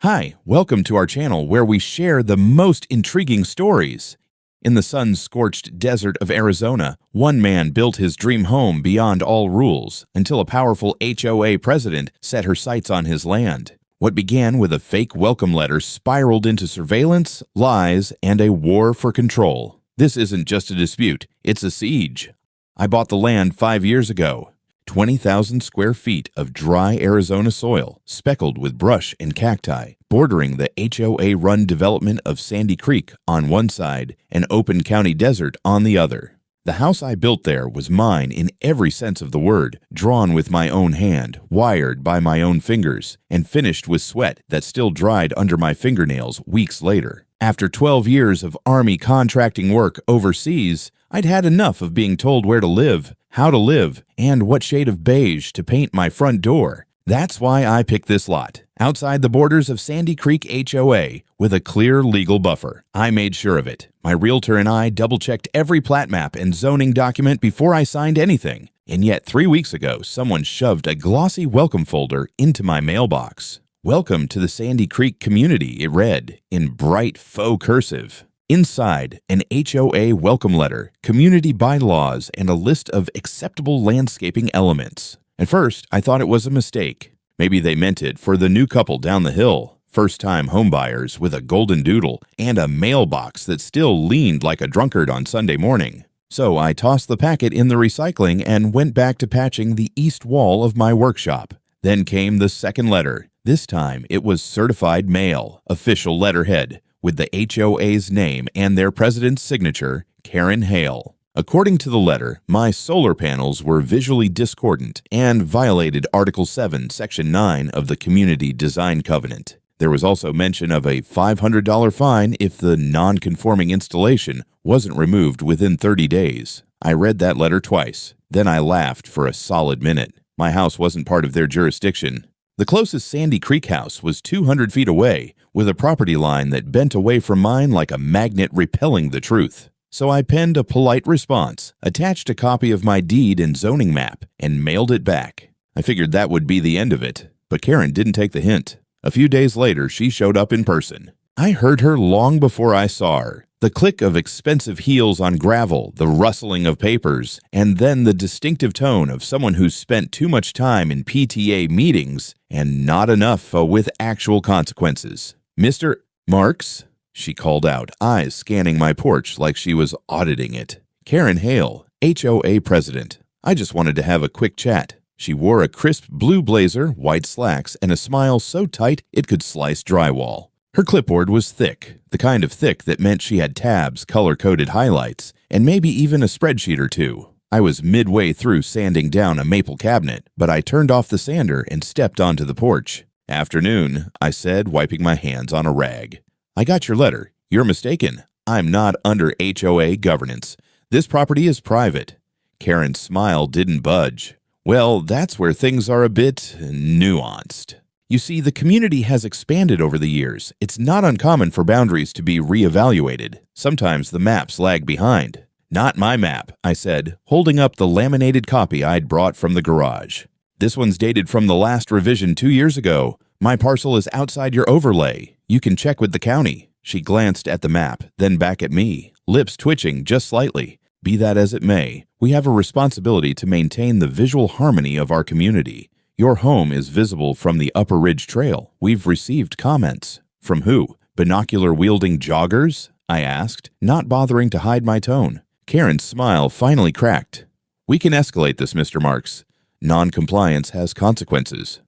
Hi, welcome to our channel where we share the most intriguing stories. In the sun-scorched desert of Arizona, one man built his dream home beyond all rules until a powerful HOA president set her sights on his land. What began with a fake welcome letter spiraled into surveillance, lies, and a war for control. This isn't just a dispute, it's a siege. I bought the land 5 years ago. 20,000 square feet of dry Arizona soil, speckled with brush and cacti, bordering the HOA-run development of Sandy Creek on one side and open county desert on the other. The house I built there was mine in every sense of the word, drawn with my own hand, wired by my own fingers, and finished with sweat that still dried under my fingernails weeks later. After 12 years of Army contracting work overseas, I'd had enough of being told where to live, how to live, and what shade of beige to paint my front door. That's why I picked this lot, outside the borders of Sandy Creek HOA, with a clear legal buffer. I made sure of it. My realtor and I double-checked every plat map and zoning document before I signed anything. And yet 3 weeks ago, someone shoved a glossy welcome folder into my mailbox. "Welcome to the Sandy Creek community," it read, in bright faux cursive. Inside, an HOA welcome letter, community bylaws, and a list of acceptable landscaping elements. At first, I thought it was a mistake. Maybe they meant it for the new couple down the hill, first-time homebuyers with a golden doodle and a mailbox that still leaned like a drunkard on Sunday morning. So I tossed the packet in the recycling and went back to patching the east wall of my workshop. Then came the second letter. This time, it was certified mail, official letterhead, with the HOA's name and their president's signature, Karen Hale. According to the letter, my solar panels were visually discordant and violated Article 7, Section 9 of the Community Design Covenant. There was also mention of a $500 fine if the non-conforming installation wasn't removed within 30 days. I read that letter twice. Then I laughed for a solid minute. My house wasn't part of their jurisdiction. The closest Sandy Creek house was 200 feet away, with a property line that bent away from mine like a magnet repelling the truth. So I penned a polite response, attached a copy of my deed and zoning map, and mailed it back. I figured that would be the end of it, but Karen didn't take the hint. A few days later, she showed up in person. I heard her long before I saw her. The click of expensive heels on gravel, the rustling of papers, and then the distinctive tone of someone who's spent too much time in PTA meetings and not enough with actual consequences. "Mr. Marks?" she called out, eyes scanning my porch like she was auditing it. "Karen Hale, HOA president. I just wanted to have a quick chat." She wore a crisp blue blazer, white slacks, and a smile so tight it could slice drywall. Her clipboard was thick, the kind of thick that meant she had tabs, color-coded highlights, and maybe even a spreadsheet or two. I was midway through sanding down a maple cabinet, but I turned off the sander and stepped onto the porch. "Afternoon," I said, wiping my hands on a rag. "I got your letter. You're mistaken. I'm not under HOA governance. This property is private." Karen's smile didn't budge. "Well, that's where things are a bit nuanced. You see, the community has expanded over the years. It's not uncommon for boundaries to be reevaluated. Sometimes the maps lag behind." "Not my map," I said, holding up the laminated copy I'd brought from the garage. "This one's dated from the last revision 2 years ago. My parcel is outside your overlay. You can check with the county." She glanced at the map, then back at me, lips twitching just slightly. Be that as it may, we have a responsibility to maintain the visual harmony of our community. Your home is visible from the Upper Ridge Trail. We've received comments. "From who? Binocular-wielding joggers?" I asked, not bothering to hide my tone. Karen's smile finally cracked. "We can escalate this, Mr. Marks. Non-compliance has consequences."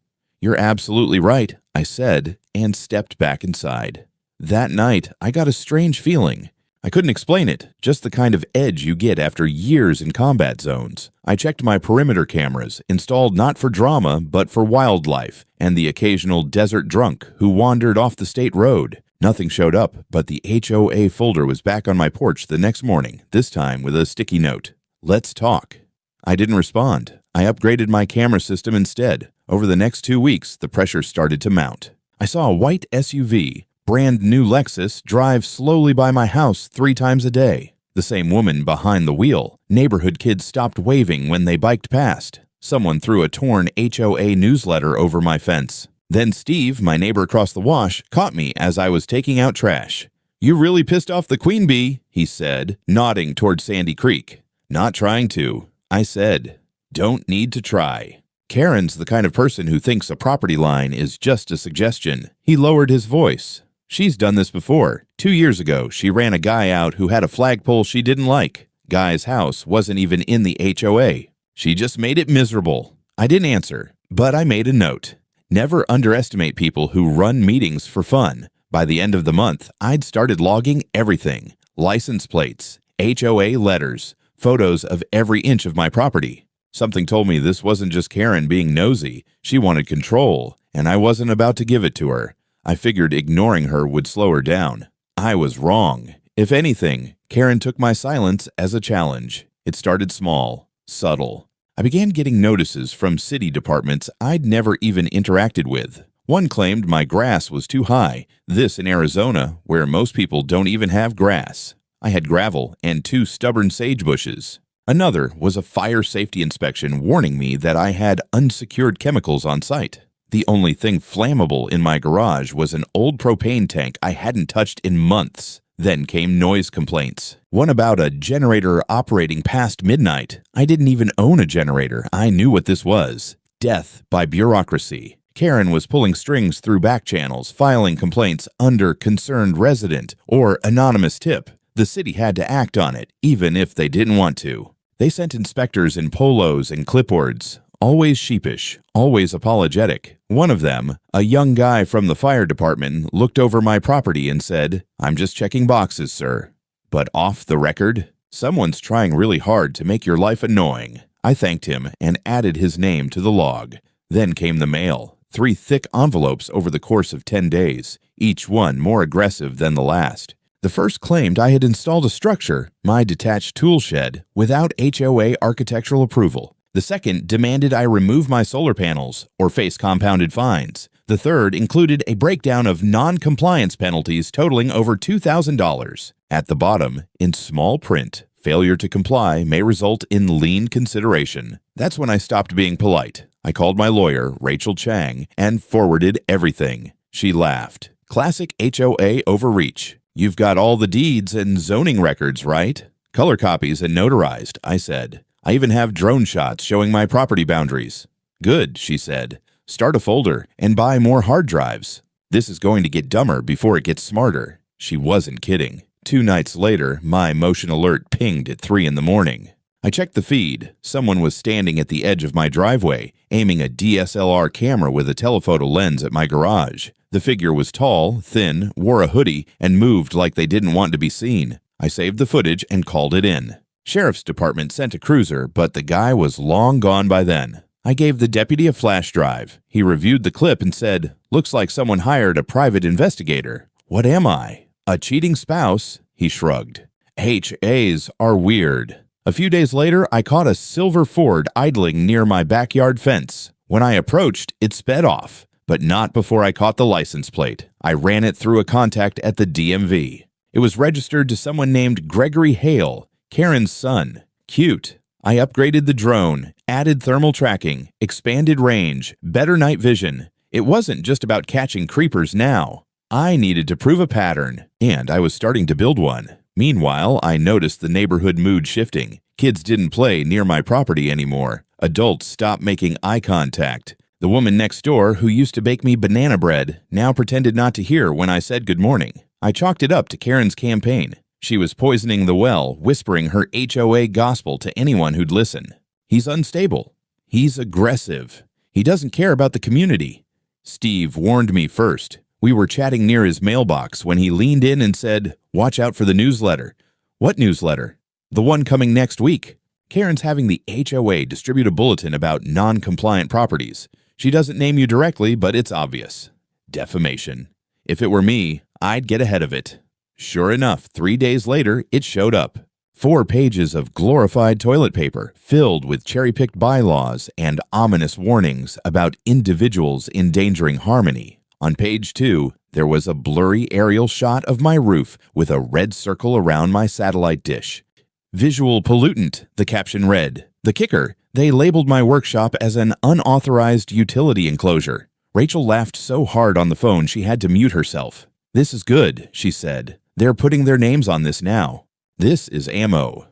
"You're absolutely right," I said, and stepped back inside. That night, I got a strange feeling. I couldn't explain it, just the kind of edge you get after years in combat zones. I checked my perimeter cameras, installed not for drama, but for wildlife, and the occasional desert drunk who wandered off the state road. Nothing showed up, but the HOA folder was back on my porch the next morning, this time with a sticky note. "Let's talk." I didn't respond. I upgraded my camera system instead. Over the next 2 weeks, the pressure started to mount. I saw a white SUV, brand new Lexus, drive slowly by my house 3 times a day. The same woman behind the wheel. Neighborhood kids stopped waving when they biked past. Someone threw a torn HOA newsletter over my fence. Then Steve, my neighbor across the wash, caught me as I was taking out trash. "You really pissed off the queen bee," he said, nodding toward Sandy Creek. "Not trying to," I said. "Don't need to try." Karen's the kind of person who thinks a property line is just a suggestion. He lowered his voice. "She's done this before. 2 years ago, she ran a guy out who had a flagpole she didn't like. Guy's house wasn't even in the HOA. She just made it miserable." I didn't answer, but I made a note. Never underestimate people who run meetings for fun. By the end of the month, I'd started logging everything. License plates, HOA letters, photos of every inch of my property. Something told me this wasn't just Karen being nosy. She wanted control, and I wasn't about to give it to her. I figured ignoring her would slow her down. I was wrong. If anything, Karen took my silence as a challenge. It started small, subtle. I began getting notices from city departments I'd never even interacted with. One claimed my grass was too high, this in Arizona, where most people don't even have grass. I had gravel and 2 stubborn sage bushes. Another was a fire safety inspection warning me that I had unsecured chemicals on site. The only thing flammable in my garage was an old propane tank I hadn't touched in months. Then came noise complaints. One about a generator operating past midnight. I didn't even own a generator. I knew what this was. Death by bureaucracy. Karen was pulling strings through back channels, filing complaints under concerned resident or anonymous tip. The city had to act on it, even if they didn't want to. They sent inspectors in polos and clipboards, always sheepish, always apologetic. One of them, a young guy from the fire department, looked over my property and said, "I'm just checking boxes, sir." But off the record, someone's trying really hard to make your life annoying. I thanked him and added his name to the log. Then came the mail. 3 thick envelopes over the course of 10 days, each one more aggressive than the last. The first claimed I had installed a structure, my detached tool shed, without HOA architectural approval. The second demanded I remove my solar panels or face compounded fines. The third included a breakdown of non-compliance penalties totaling over $2,000. At the bottom, in small print, failure to comply may result in lien consideration. That's when I stopped being polite. I called my lawyer, Rachel Chang, and forwarded everything. She laughed. Classic HOA overreach. "You've got all the deeds and zoning records, right?" "Color copies and notarized," I said. "I even have drone shots showing my property boundaries." "Good," she said. "Start a folder and buy more hard drives. This is going to get dumber before it gets smarter." She wasn't kidding. 2 nights later, my motion alert pinged at 3 in the morning. I checked the feed. Someone was standing at the edge of my driveway, aiming a DSLR camera with a telephoto lens at my garage. The figure was tall, thin, wore a hoodie, and moved like they didn't want to be seen. I saved the footage and called it in. Sheriff's department sent a cruiser, but the guy was long gone by then. I gave the deputy a flash drive. He reviewed the clip and said, "Looks like someone hired a private investigator." "What am I? A cheating spouse?" He shrugged. HAs are weird. A few days later, I caught a silver Ford idling near my backyard fence. When I approached, it sped off, but not before I caught the license plate. I ran it through a contact at the DMV. It was registered to someone named Gregory Hale, Karen's son. Cute. I upgraded the drone, added thermal tracking, expanded range, better night vision. It wasn't just about catching creepers now. I needed to prove a pattern, and I was starting to build one. Meanwhile, I noticed the neighborhood mood shifting. Kids didn't play near my property anymore. Adults stopped making eye contact. The woman next door, who used to bake me banana bread, now pretended not to hear when I said good morning. I chalked it up to Karen's campaign. She was poisoning the well, whispering her HOA gospel to anyone who'd listen. He's unstable. He's aggressive. He doesn't care about the community. Steve warned me first. We were chatting near his mailbox when he leaned in and said, "Watch out for the newsletter." "What newsletter?" "The one coming next week. Karen's having the HOA distribute a bulletin about non-compliant properties. She doesn't name you directly, but it's obvious. Defamation. If it were me, I'd get ahead of it." Sure enough, 3 days later, it showed up. 4 pages of glorified toilet paper filled with cherry-picked bylaws and ominous warnings about individuals endangering harmony. On page 2, there was a blurry aerial shot of my roof with a red circle around my satellite dish. "Visual pollutant," the caption read. The kicker, they labeled my workshop as an unauthorized utility enclosure. Rachel laughed so hard on the phone she had to mute herself. "This is good," she said. "They're putting their names on this now. This is ammo."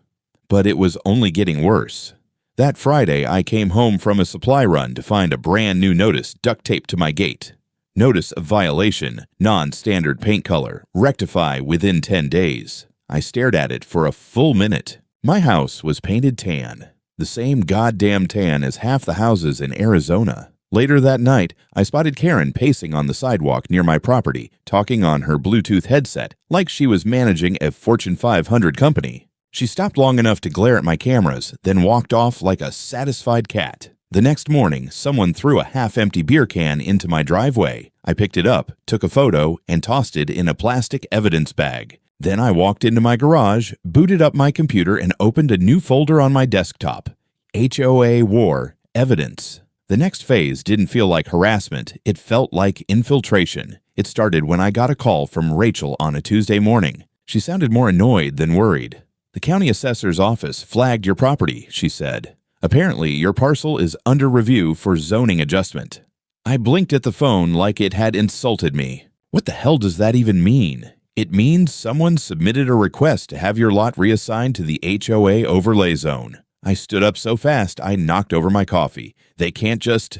But it was only getting worse. That Friday, I came home from a supply run to find a brand new notice duct taped to my gate. Notice of violation, non-standard paint color, rectify within 10 days. I stared at it for a full minute. My house was painted tan, the same goddamn tan as half the houses in Arizona. Later that night, I spotted Karen pacing on the sidewalk near my property, talking on her Bluetooth headset like she was managing a Fortune 500 company. She stopped long enough to glare at my cameras, then walked off like a satisfied cat. The next morning, someone threw a half-empty beer can into my driveway. I picked it up, took a photo, and tossed it in a plastic evidence bag. Then I walked into my garage, booted up my computer, and opened a new folder on my desktop. HOA War Evidence. The next phase didn't feel like harassment, it felt like infiltration. It started when I got a call from Rachel on a Tuesday morning. She sounded more annoyed than worried. "The county assessor's office flagged your property," she said. "Apparently, your parcel is under review for zoning adjustment." I blinked at the phone like it had insulted me. What the hell does that even mean? It means someone submitted a request to have your lot reassigned to the HOA overlay zone. I stood up so fast I knocked over my coffee. "They can't just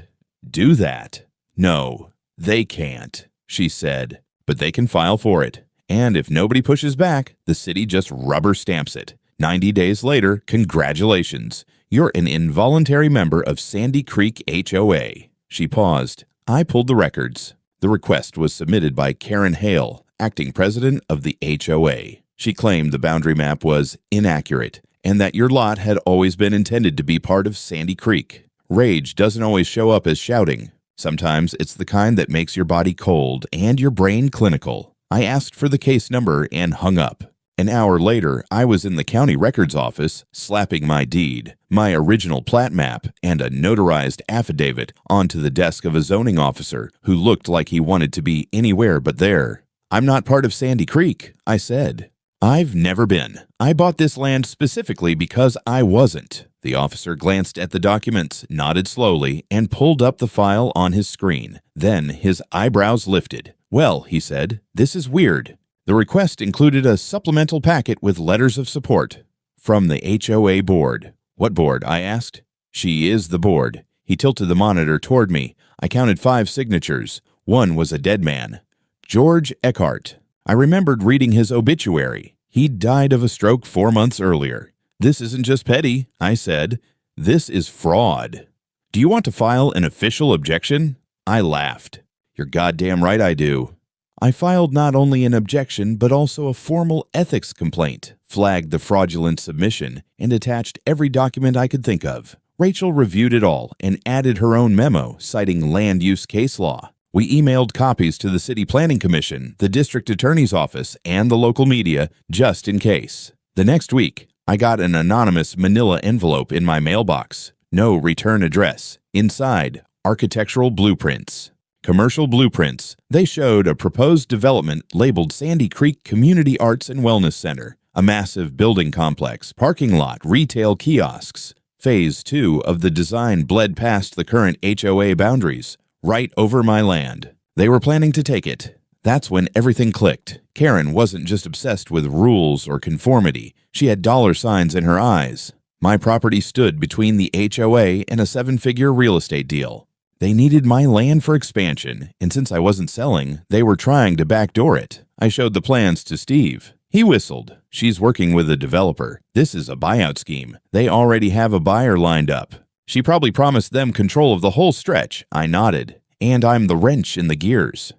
do that." "No, they can't," she said, "but they can file for it. And if nobody pushes back, the city just rubber stamps it. 90 days later, congratulations. You're an involuntary member of Sandy Creek HOA." She paused. I pulled the records. The request was submitted by Karen Hale, acting president of the HOA. She claimed the boundary map was inaccurate and that your lot had always been intended to be part of Sandy Creek. Rage doesn't always show up as shouting. Sometimes it's the kind that makes your body cold and your brain clinical. I asked for the case number and hung up. An hour later, I was in the county records office, slapping my deed, my original plat map, and a notarized affidavit onto the desk of a zoning officer who looked like he wanted to be anywhere but there. "I'm not part of Sandy Creek," I said. "I've never been. I bought this land specifically because I wasn't." The officer glanced at the documents, nodded slowly, and pulled up the file on his screen. Then his eyebrows lifted. "Well," he said, "this is weird." The request included a supplemental packet with letters of support from the HOA board. "What board?" I asked. "She is the board." He tilted the monitor toward me. I counted 5 signatures. One was a dead man. George Eckhart. I remembered reading his obituary. He'd died of a stroke 4 months earlier. "This isn't just petty," I said. "This is fraud. Do you want to file an official objection?" I laughed. "You're goddamn right I do." I filed not only an objection but also a formal ethics complaint, flagged the fraudulent submission, and attached every document I could think of. Rachel reviewed it all and added her own memo citing land use case law. We emailed copies to the City Planning Commission, the District Attorney's Office, and the local media, just in case. The next week, I got an anonymous manila envelope in my mailbox. No return address. Inside, architectural blueprints. Commercial blueprints. They showed a proposed development labeled Sandy Creek Community Arts and Wellness Center, a massive building complex, parking lot, retail kiosks. Phase 2 of the design bled past the current HOA boundaries, right over my land. They were planning to take it. That's when everything clicked. Karen wasn't just obsessed with rules or conformity. She had dollar signs in her eyes. My property stood between the HOA and a 7-figure real estate deal. They needed my land for expansion, and since I wasn't selling, they were trying to backdoor it. I showed the plans to Steve. He whistled. "She's working with a developer. This is a buyout scheme. They already have a buyer lined up. She probably promised them control of the whole stretch." I nodded. "And I'm the wrench in the gears."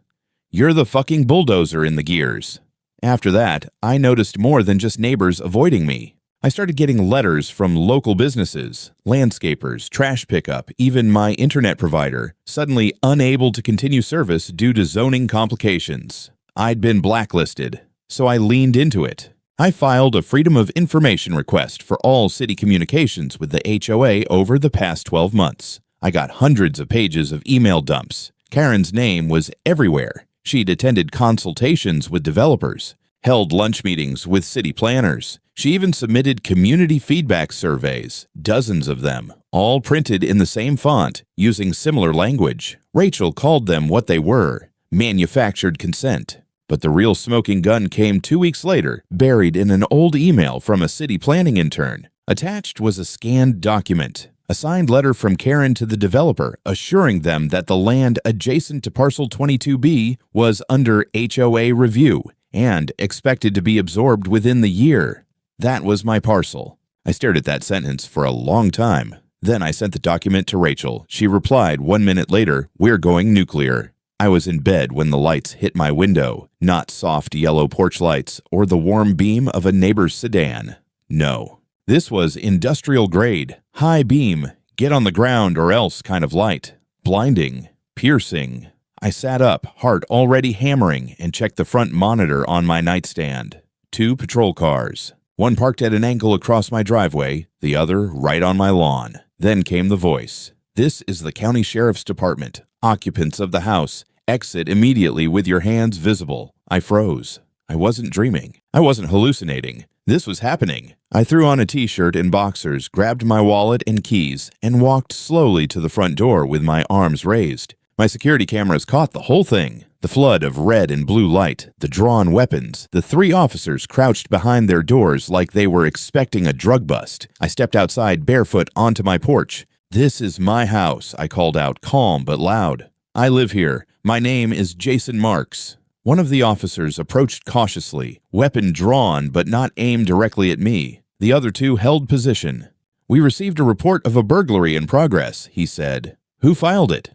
"You're the fucking bulldozer in the gears." After that, I noticed more than just neighbors avoiding me. I started getting letters from local businesses, landscapers, trash pickup, even my internet provider, suddenly unable to continue service due to zoning complications. I'd been blacklisted, so I leaned into it. I filed a Freedom of Information request for all city communications with the HOA over the past 12 months. I got hundreds of pages of email dumps. Karen's name was everywhere. She'd attended consultations with developers, held lunch meetings with city planners. She even submitted community feedback surveys, dozens of them, all printed in the same font, using similar language. Rachel called them what they were: manufactured consent. But the real smoking gun came 2 weeks later, buried in an old email from a city planning intern. Attached was a scanned document, a signed letter from Karen to the developer, assuring them that the land adjacent to Parcel 22B was under HOA review and expected to be absorbed within the year. That was my parcel. I stared at that sentence for a long time. Then I sent the document to Rachel. She replied 1 minute later, "We're going nuclear." I was in bed when the lights hit my window, not soft yellow porch lights or the warm beam of a neighbor's sedan. No. This was industrial grade, high beam, get on the ground or else kind of light. Blinding, piercing. I sat up, heart already hammering, and checked the front monitor on my nightstand. 2 patrol cars. One parked at an angle across my driveway, the other right on my lawn. Then came the voice. "This is the county sheriff's department. Occupants of the house, exit immediately with your hands visible." I froze. I wasn't dreaming. I wasn't hallucinating. This was happening. I threw on a t-shirt and boxers, grabbed my wallet and keys, and walked slowly to the front door with my arms raised. My security cameras caught the whole thing. The flood of red and blue light, the drawn weapons, the 3 officers crouched behind their doors like they were expecting a drug bust. I stepped outside barefoot onto my porch. "This is my house," I called out, calm but loud. "I live here. My name is Jason Marks." One of the officers approached cautiously, weapon drawn but not aimed directly at me. The other 2 held position. "We received a report of a burglary in progress," he said. "Who filed it?"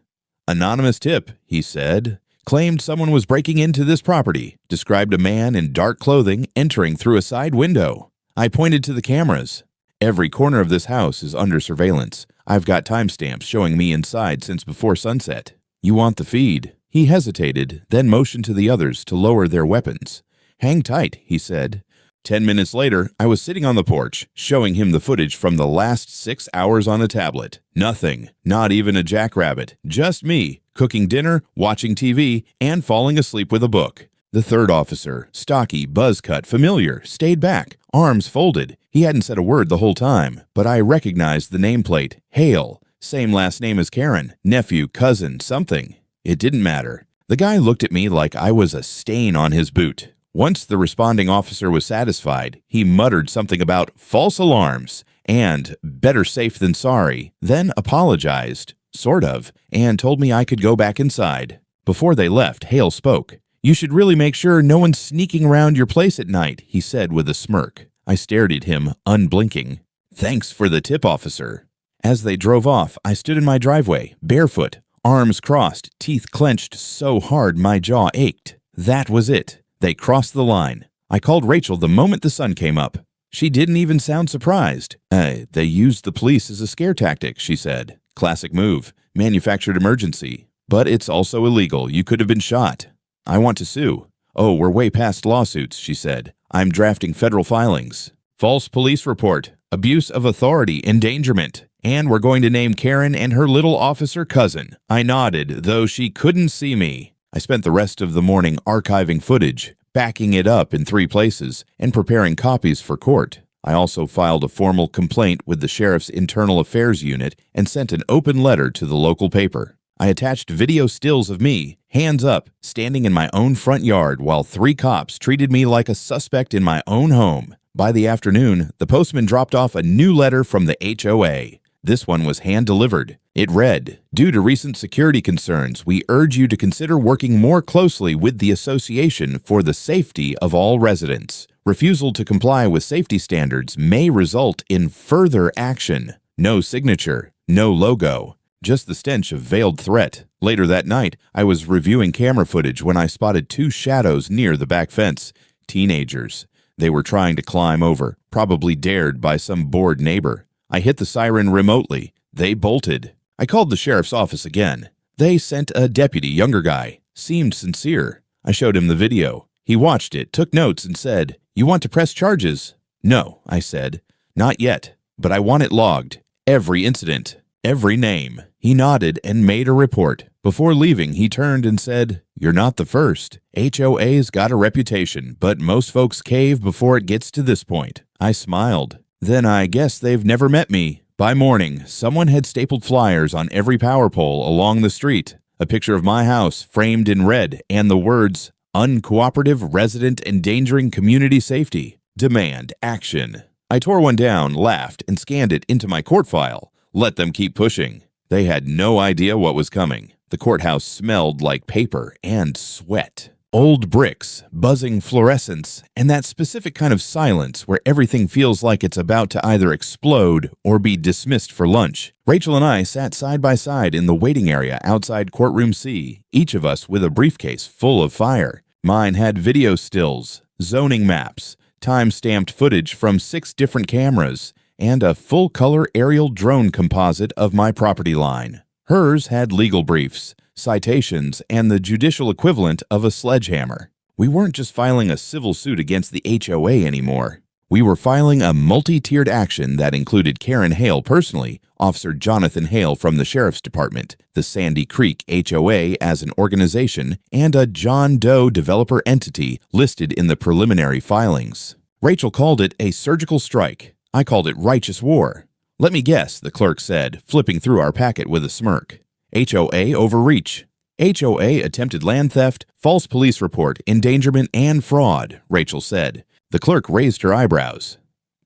"Anonymous tip," he said. "Claimed someone was breaking into this property. Described a man in dark clothing entering through a side window." I pointed to the cameras. "Every corner of this house is under surveillance. I've got timestamps showing me inside since before sunset. You want the feed?" He hesitated, then motioned to the others to lower their weapons. "Hang tight," he said. 10 minutes later, I was sitting on the porch, showing him the footage from the last 6 hours on a tablet. Nothing, not even a jackrabbit, just me, cooking dinner, watching TV, and falling asleep with a book. The 3rd officer, stocky, buzz-cut, familiar, stayed back, arms folded. He hadn't said a word the whole time, but I recognized the nameplate. Hale. Same last name as Karen. Nephew, cousin, something. It didn't matter. The guy looked at me like I was a stain on his boot. Once the responding officer was satisfied, he muttered something about false alarms and better safe than sorry, then apologized, sort of, and told me I could go back inside. Before they left, Hale spoke. "You should really make sure no one's sneaking around your place at night," he said with a smirk. I stared at him, unblinking. "Thanks for the tip, officer." As they drove off, I stood in my driveway, barefoot, arms crossed, teeth clenched so hard my jaw ached. That was it. They crossed the line. I called Rachel the moment the sun came up. She didn't even sound surprised. They used the police as a scare tactic," she said. "Classic move. Manufactured emergency. But it's also illegal. You could have been shot." "I want to sue." "Oh, we're way past lawsuits," she said. "I'm drafting federal filings. False police report, abuse of authority, endangerment. And we're going to name Karen and her little officer cousin." I nodded, though she couldn't see me. I spent the rest of the morning archiving footage, backing it up in 3 places, and preparing copies for court. I also filed a formal complaint with the sheriff's internal affairs unit and sent an open letter to the local paper. I attached video stills of me, hands up, standing in my own front yard while 3 cops treated me like a suspect in my own home. By the afternoon, the postman dropped off a new letter from the HOA. This one was hand-delivered. It read, "Due to recent security concerns, we urge you to consider working more closely with the association for the safety of all residents. Refusal to comply with safety standards may result in further action." No signature, no logo, just the stench of veiled threat. Later that night, I was reviewing camera footage when I spotted 2 shadows near the back fence. Teenagers. They were trying to climb over, probably dared by some bored neighbor. I hit the siren remotely. They bolted. I called the sheriff's office again. They sent a deputy, younger guy. Seemed sincere. I showed him the video. He watched it, took notes, and said, "You want to press charges?" "No," I said. "Not yet, but I want it logged. Every incident. Every name." He nodded and made a report. Before leaving, he turned and said, "You're not the first. HOA's got a reputation, but most folks cave before it gets to this point. I smiled. Then I guess they've never met me. By morning, someone had stapled flyers on every power pole along the street. A picture of my house framed in red and the words, "Uncooperative resident endangering community safety. Demand action." I tore one down, laughed, and scanned it into my court file. Let them keep pushing. They had no idea what was coming. The courthouse smelled like paper and sweat. Old bricks, buzzing fluorescence, and that specific kind of silence where everything feels like it's about to either explode or be dismissed for lunch. Rachel and I sat side by side in the waiting area outside courtroom C, each of us with a briefcase full of fire. Mine had video stills, zoning maps, time-stamped footage from 6 different cameras, and a full-color aerial drone composite of my property line. Hers had legal briefs, citations, and the judicial equivalent of a sledgehammer. We weren't just filing a civil suit against the HOA anymore. We were filing a multi-tiered action that included Karen Hale personally, Officer Jonathan Hale from the Sheriff's Department, the Sandy Creek HOA as an organization, and a John Doe developer entity listed in the preliminary filings. Rachel called it a surgical strike. I called it righteous war. "Let me guess," the clerk said, flipping through our packet with a smirk. HOA overreach. HOA attempted land theft, false police report, endangerment, and fraud, Rachel said. The clerk raised her eyebrows.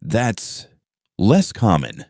That's less common.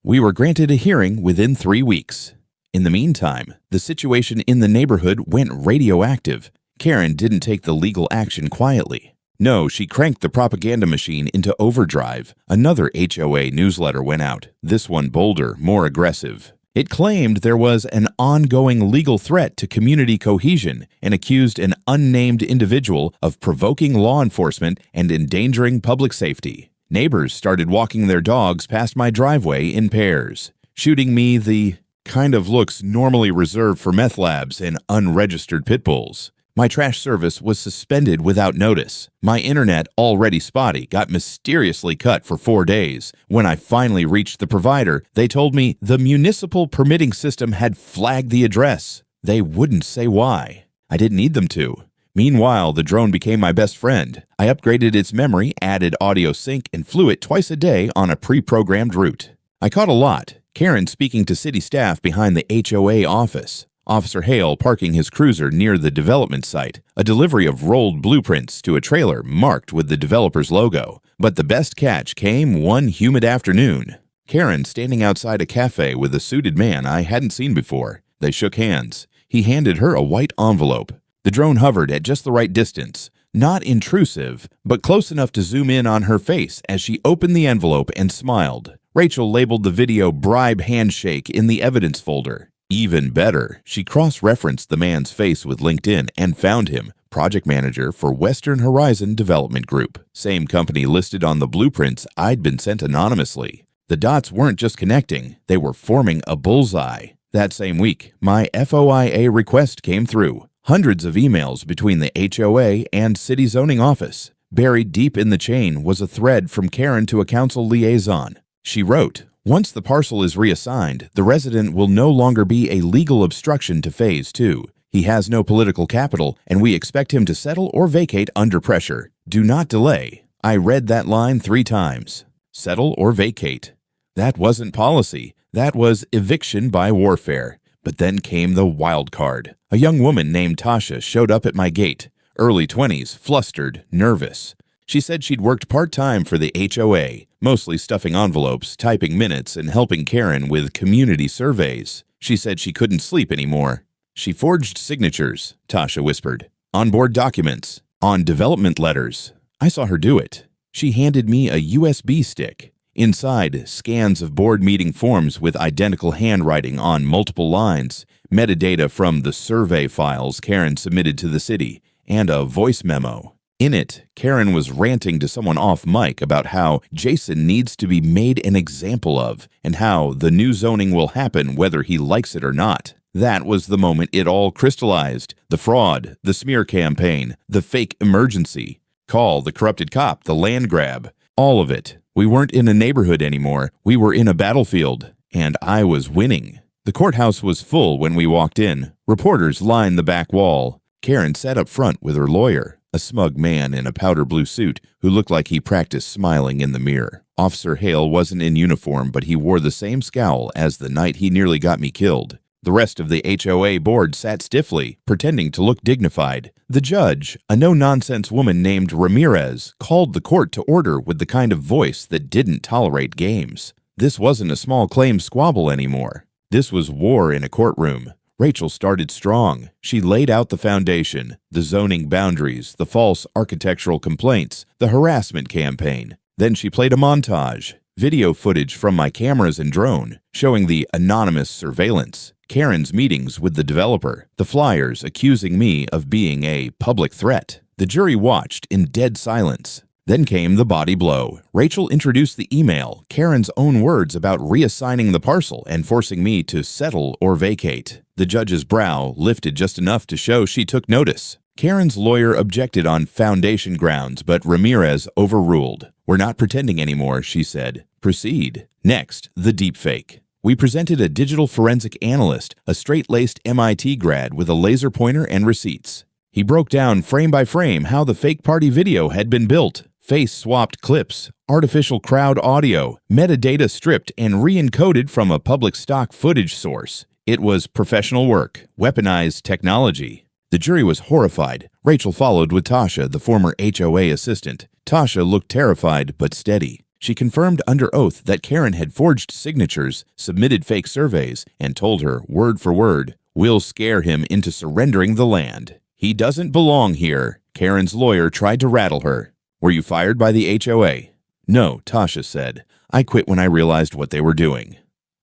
We were granted a hearing within 3 weeks. In the meantime, the situation in the neighborhood went radioactive. Karen didn't take the legal action quietly. No, she cranked the propaganda machine into overdrive. Another HOA newsletter went out, this one bolder, more aggressive. It claimed there was an ongoing legal threat to community cohesion and accused an unnamed individual of provoking law enforcement and endangering public safety. Neighbors started walking their dogs past my driveway in pairs, shooting me the kind of looks normally reserved for meth labs and unregistered pit bulls. My trash service was suspended without notice. My internet, already spotty, got mysteriously cut for 4 days. When I finally reached the provider, they told me the municipal permitting system had flagged the address. They wouldn't say why. I didn't need them to. Meanwhile, the drone became my best friend. I upgraded its memory, added audio sync, and flew it twice a day on a pre-programmed route. I caught a lot. Karen speaking to city staff behind the HOA office. Officer Hale parking his cruiser near the development site, a delivery of rolled blueprints to a trailer marked with the developer's logo. But the best catch came one humid afternoon. Karen standing outside a cafe with a suited man I hadn't seen before. They shook hands. He handed her a white envelope. The drone hovered at just the right distance, not intrusive, but close enough to zoom in on her face as she opened the envelope and smiled. Rachel labeled the video "bribe handshake" in the evidence folder. Even better, she cross-referenced the man's face with LinkedIn and found him, project manager for Western Horizon Development Group, same company listed on the blueprints I'd been sent anonymously. The dots weren't just connecting, they were forming a bullseye. That same week, my FOIA request came through. Hundreds of emails between the HOA and city zoning office. Buried deep in the chain was a thread from Karen to a council liaison. She wrote, "Once the parcel is reassigned, the resident will no longer be a legal obstruction to Phase 2. He has no political capital, and we expect him to settle or vacate under pressure. Do not delay." I read that line 3 times. Settle or vacate. That wasn't policy. That was eviction by warfare. But then came the wild card. A young woman named Tasha showed up at my gate, early 20s, flustered, nervous. She said she'd worked part-time for the HOA, mostly stuffing envelopes, typing minutes, and helping Karen with community surveys. She said she couldn't sleep anymore. She forged signatures, Tasha whispered, on board documents, on development letters. I saw her do it. She handed me a USB stick. Inside, scans of board meeting forms with identical handwriting on multiple lines, metadata from the survey files Karen submitted to the city, and a voice memo. In it, Karen was ranting to someone off mic about how Jason needs to be made an example of, and how the new zoning will happen whether he likes it or not. That was the moment it all crystallized. The fraud, the smear campaign, the fake emergency. Call the corrupted cop, the land grab. All of it. We weren't in a neighborhood anymore. We were in a battlefield. And I was winning. The courthouse was full when we walked in. Reporters lined the back wall. Karen sat up front with her lawyer. a smug man in a powder blue suit who looked like he practiced smiling in the mirror. Officer Hale wasn't in uniform, but he wore the same scowl as the night he nearly got me killed. The rest of the HOA board sat stiffly, pretending to look dignified. The judge, a no-nonsense woman named Ramirez, called the court to order with the kind of voice that didn't tolerate games. This wasn't a small claim squabble anymore. This was war in a courtroom. Rachel started strong. She laid out the foundation, the zoning boundaries, the false architectural complaints, the harassment campaign. Then she played a montage, video footage from my cameras and drone, showing the anonymous surveillance, Karen's meetings with the developer, the flyers accusing me of being a public threat. The jury watched in dead silence. Then came the body blow. Rachel introduced the email, Karen's own words about reassigning the parcel and forcing me to settle or vacate. The judge's brow lifted just enough to show she took notice. Karen's lawyer objected on foundation grounds, but Ramirez overruled. "We're not pretending anymore," she said. "Proceed." Next, the deepfake. We presented a digital forensic analyst, a straight-laced MIT grad with a laser pointer and receipts. He broke down frame by frame how the fake party video had been built. Face-swapped clips, artificial crowd audio, metadata stripped and re-encoded from a public stock footage source. It was professional work, weaponized technology. The jury was horrified. Rachel followed with Tasha, the former HOA assistant. Tasha looked terrified but steady. She confirmed under oath that Karen had forged signatures, submitted fake surveys, and told her, word for word, "We'll scare him into surrendering the land. He doesn't belong here." Karen's lawyer tried to rattle her. "Were you fired by the HOA?" "No," Tasha said. "I quit when I realized what they were doing."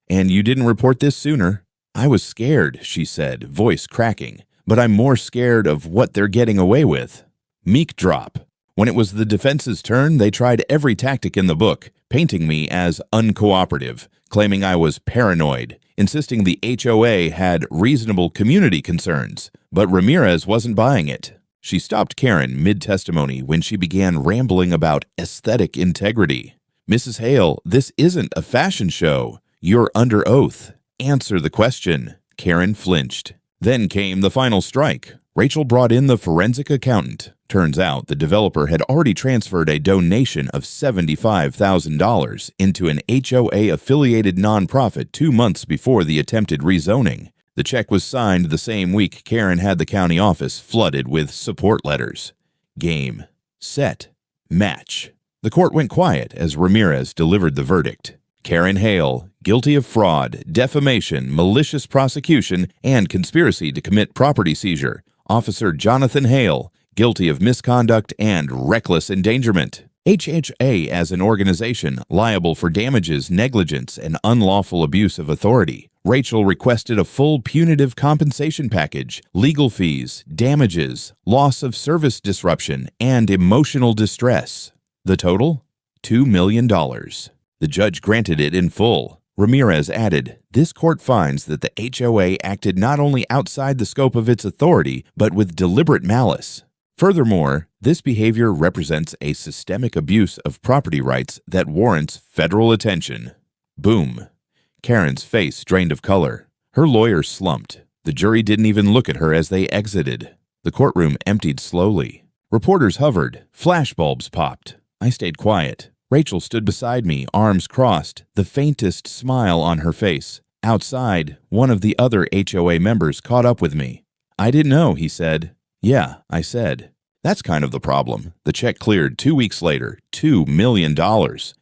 "And you didn't report this sooner?" "I was scared," she said, voice cracking. "But I'm more scared of what they're getting away with." Meek drop. When it was the defense's turn, they tried every tactic in the book, painting me as uncooperative, claiming I was paranoid, insisting the HOA had reasonable community concerns. But Ramirez wasn't buying it. She stopped Karen mid-testimony when she began rambling about aesthetic integrity. "Mrs. Hale, this isn't a fashion show. You're under oath. Answer the question." Karen flinched. Then came the final strike. Rachel brought in the forensic accountant. Turns out the developer had already transferred a donation of $75,000 into an HOA-affiliated nonprofit 2 months before the attempted rezoning. The check was signed the same week Karen had the county office flooded with support letters. Game, set, match. The court went quiet as Ramirez delivered the verdict. Karen Hale, guilty of fraud, defamation, malicious prosecution, and conspiracy to commit property seizure. Officer Jonathan Hale, guilty of misconduct and reckless endangerment. HHA as an organization liable for damages, negligence, and unlawful abuse of authority. Rachel requested a full punitive compensation package, legal fees, damages, loss of service disruption, and emotional distress. The total? $2 million. The judge granted it in full. Ramirez added, "This court finds that the HOA acted not only outside the scope of its authority, but with deliberate malice. Furthermore, this behavior represents a systemic abuse of property rights that warrants federal attention." Boom. Karen's face drained of color. Her lawyer slumped. The jury didn't even look at her as they exited. The courtroom emptied slowly. Reporters hovered. Flashbulbs popped. I stayed quiet. Rachel stood beside me, arms crossed, the faintest smile on her face. Outside, one of the other HOA members caught up with me. "I didn't know," he said. "Yeah," I said. "That's kind of the problem." The check cleared 2 weeks later, $2 million.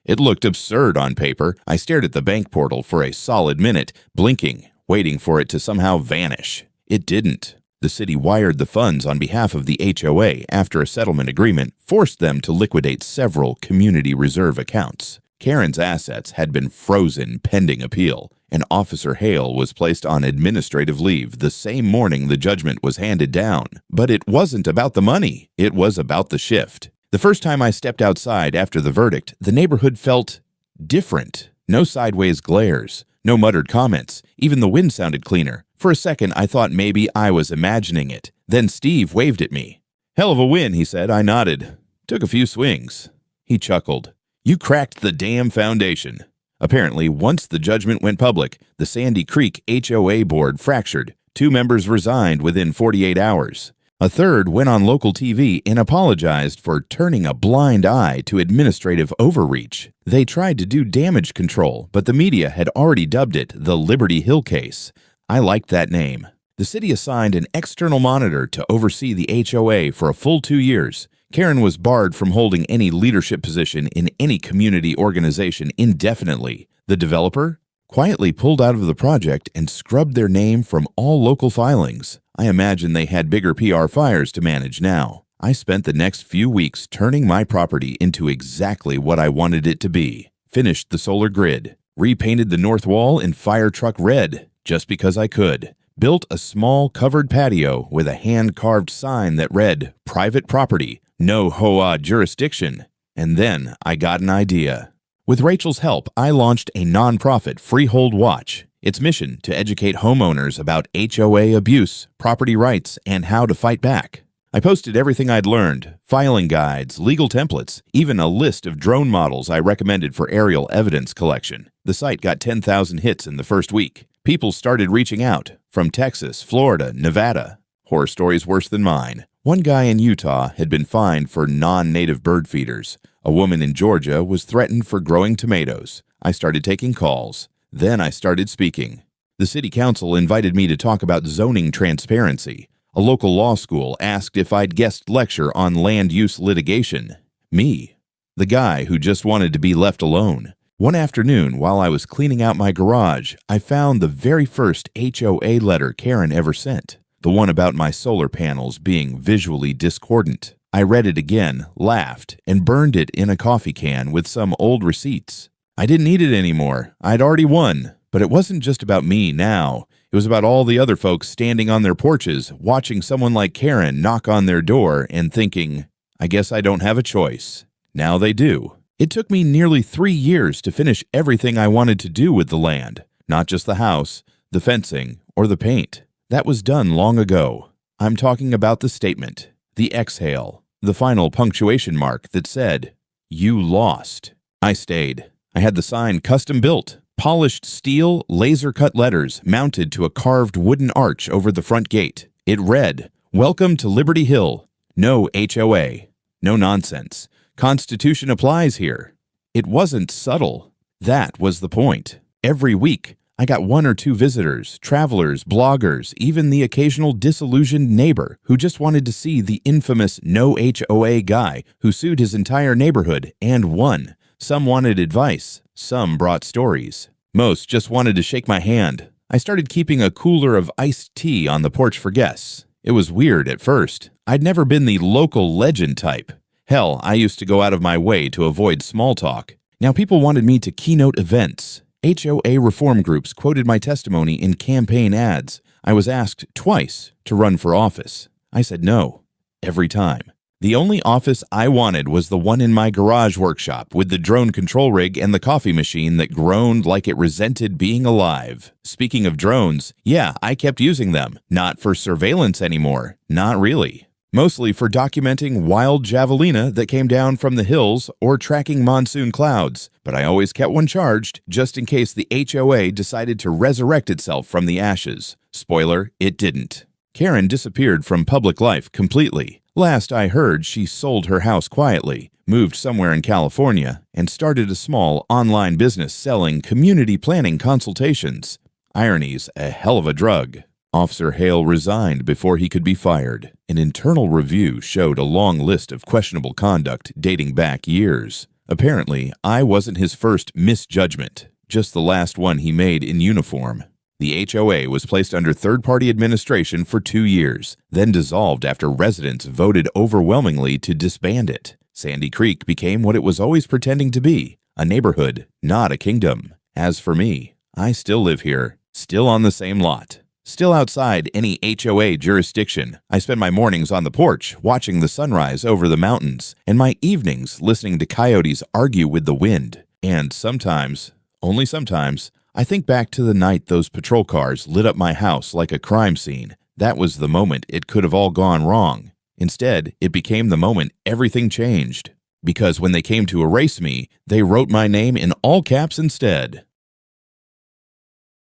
It looked absurd on paper. I stared at the bank portal for a solid minute, blinking, waiting for it to somehow vanish. It didn't. The city wired the funds on behalf of the HOA after a settlement agreement forced them to liquidate several community reserve accounts. Karen's assets had been frozen pending appeal, and Officer Hale was placed on administrative leave the same morning the judgment was handed down. But it wasn't about the money. It was about the shift. The first time I stepped outside after the verdict, the neighborhood felt different. No sideways glares, no muttered comments. Even the wind sounded cleaner. For a second, I thought maybe I was imagining it. Then Steve waved at me. "Hell of a win," he said. I nodded. "Took a few swings." He chuckled. "You cracked the damn foundation." Apparently, once the judgment went public, the Sandy Creek HOA board fractured. 2 members resigned within 48 hours. A third went on local TV and apologized for turning a blind eye to administrative overreach. They tried to do damage control, but the media had already dubbed it the Liberty Hill case. I liked that name. The city assigned an external monitor to oversee the HOA for a full 2 years. Karen was barred from holding any leadership position in any community organization indefinitely. The developer quietly pulled out of the project and scrubbed their name from all local filings. I imagine they had bigger PR fires to manage now. I spent the next few weeks turning my property into exactly what I wanted it to be. Finished the solar grid, repainted the north wall in fire truck red, just because I could. Built a small covered patio with a hand-carved sign that read, "Private property, no HOA jurisdiction." And then I got an idea. With Rachel's help, I launched a nonprofit Freehold Watch. Its mission to educate homeowners about HOA abuse, property rights, and how to fight back. I posted everything I'd learned, filing guides, legal templates, even a list of drone models I recommended for aerial evidence collection. The site got 10,000 hits in the first week. People started reaching out from Texas, Florida, Nevada. Horror stories worse than mine. One guy in Utah had been fined for non-native bird feeders. A woman in Georgia was threatened for growing tomatoes. I started taking calls. Then I started speaking. The city council invited me to talk about zoning transparency. A local law school asked if I'd guest lecture on land use litigation. Me, the guy who just wanted to be left alone. One afternoon, while I was cleaning out my garage, I found the very first HOA letter Karen ever sent. The one about my solar panels being visually discordant. I read it again, laughed, and burned it in a coffee can with some old receipts. I didn't need it anymore. I'd already won. But it wasn't just about me now. It was about all the other folks standing on their porches, watching someone like Karen knock on their door and thinking, I guess I don't have a choice. Now they do. It took me nearly 3 years to finish everything I wanted to do with the land. Not just the house, the fencing, or the paint. That was done long ago. I'm talking about the statement, the exhale, the final punctuation mark that said, "You lost." I stayed. I had the sign custom built, polished steel, laser-cut letters mounted to a carved wooden arch over the front gate. It read, "Welcome to Liberty Hill. No HOA. No nonsense. Constitution applies here." It wasn't subtle. That was the point. Every week, I got 1 or 2 visitors, travelers, bloggers, even the occasional disillusioned neighbor who just wanted to see the infamous no HOA guy who sued his entire neighborhood and won. Some wanted advice. Some brought stories. Most just wanted to shake my hand. I started keeping a cooler of iced tea on the porch for guests. It was weird at first. I'd never been the local legend type. Hell, I used to go out of my way to avoid small talk. Now people wanted me to keynote events. HOA reform groups quoted my testimony in campaign ads. I was asked twice to run for office. I said no, every time. The only office I wanted was the one in my garage workshop with the drone control rig and the coffee machine that groaned like it resented being alive. Speaking of drones, yeah, I kept using them. Not for surveillance anymore. Not really. Mostly for documenting wild javelina that came down from the hills or tracking monsoon clouds. But I always kept one charged just in case the HOA decided to resurrect itself from the ashes. Spoiler, it didn't. Karen disappeared from public life completely. Last I heard, she sold her house quietly, moved somewhere in California, and started a small online business selling community planning consultations. Irony's a hell of a drug. Officer Hale resigned before he could be fired. An internal review showed a long list of questionable conduct dating back years. Apparently, I wasn't his first misjudgment, just the last one he made in uniform. The HOA was placed under third-party administration for 2 years, then dissolved after residents voted overwhelmingly to disband it. Sandy Creek became what it was always pretending to be, a neighborhood, not a kingdom. As for me, I still live here, still on the same lot. Still outside any HOA jurisdiction. I spend my mornings on the porch watching the sunrise over the mountains, and my evenings listening to coyotes argue with the wind. And sometimes, only sometimes, I think back to the night those patrol cars lit up my house like a crime scene. That was the moment it could have all gone wrong. Instead, it became the moment everything changed. Because when they came to erase me, they wrote my name in all caps instead.